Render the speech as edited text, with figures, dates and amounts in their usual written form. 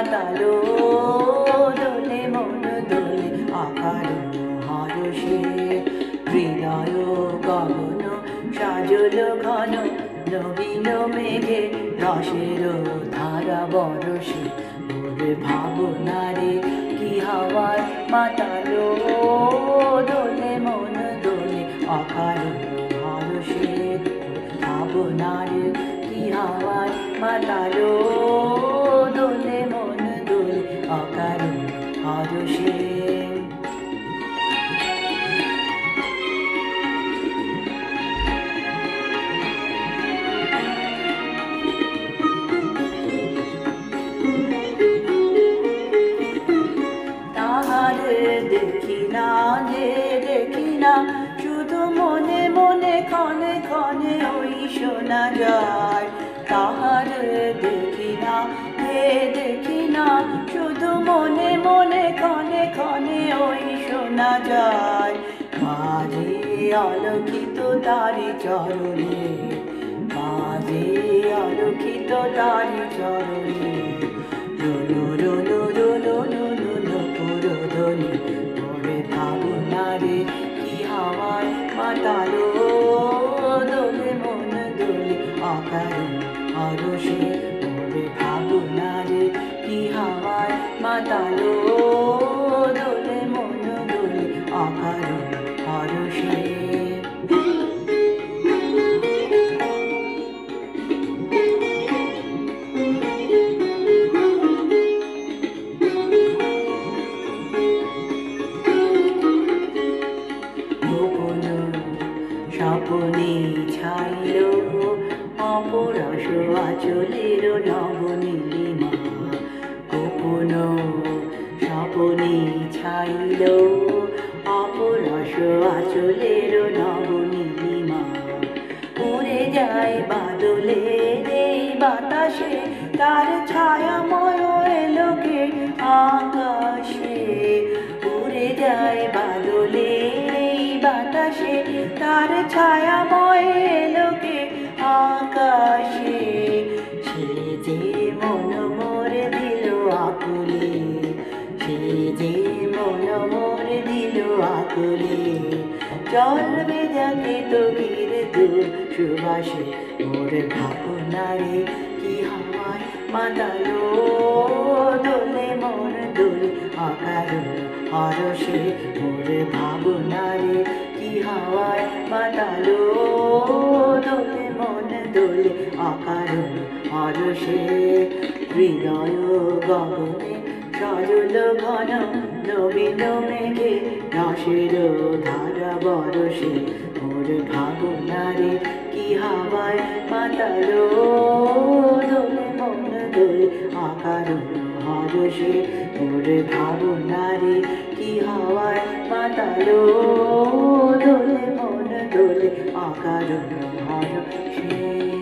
মাতালো দোলে মন দোলে আকার হরষে হৃদয় গগন সাজল ঘন নবীন মেঘে রসের ধারা বরষে ওরে ভাবনারে কি হাওয়ায় মাতালো দোলে মন দোলে আকার হরষে ভাবনারে কি হাওয়ায় মাতালো দোলে মন দোলে আকার হরষে দেখি না যে দেখি না শুধু মনে মনে ক্ষণে ক্ষণে ওই শোনা যায় তাহার দেখি না যে দেখি না শুধু মনে মনে ক্ষণে ক্ষণে ওই শোনা যায় মাঝে আলোকিত তারি চরণে মাঝে আলোকিত তারি চরণে রোলো রোলো রোলো রোলো পুরোধনি ওরে ভাবনারে কি হাওয়ায় মাতালো দোলে মন দোলে আকার হরষে ওরে ভাবনারে কি হাওয়ায় মাতালো দোলে মন দোলে আকার হরষে স্বপনে ছাইল অপরস আচলের নবনীলিমা গোপন স্বপনে ছাইল অপরস আচলের নবনীলিমা উড়ে যায় বাদলে এই বাতাসে তার ছায়াময় এলোকে আকাশে উড়ে যায় বাদলে বাতাসে তার ছায়াময় লোকে আকাশে সে যে মন মোরে দিল আকুলে সে যে মন মোরে দিল আকুলে চলবে যাকে তবির দূর সুবাসে মোর ভাবনারে কি হাওয়ায় মাতালো দোলে মন দোলে আকার হরষে মোর ভাবনারে কি হাওয়ায় মাতালো দোলে মন দোলে আকার হরষে হৃদয় গগনে সজল ঘন নবীন মেঘে রসের ধারা বরষে মোর ভাবনারে কি হাওয়ায় মাতালো দোলে মন দোলে আকার হরষে মোর ভাবনারে কি হাওয়ায় মাতালো দোলে মন দোলে আকার হরষে।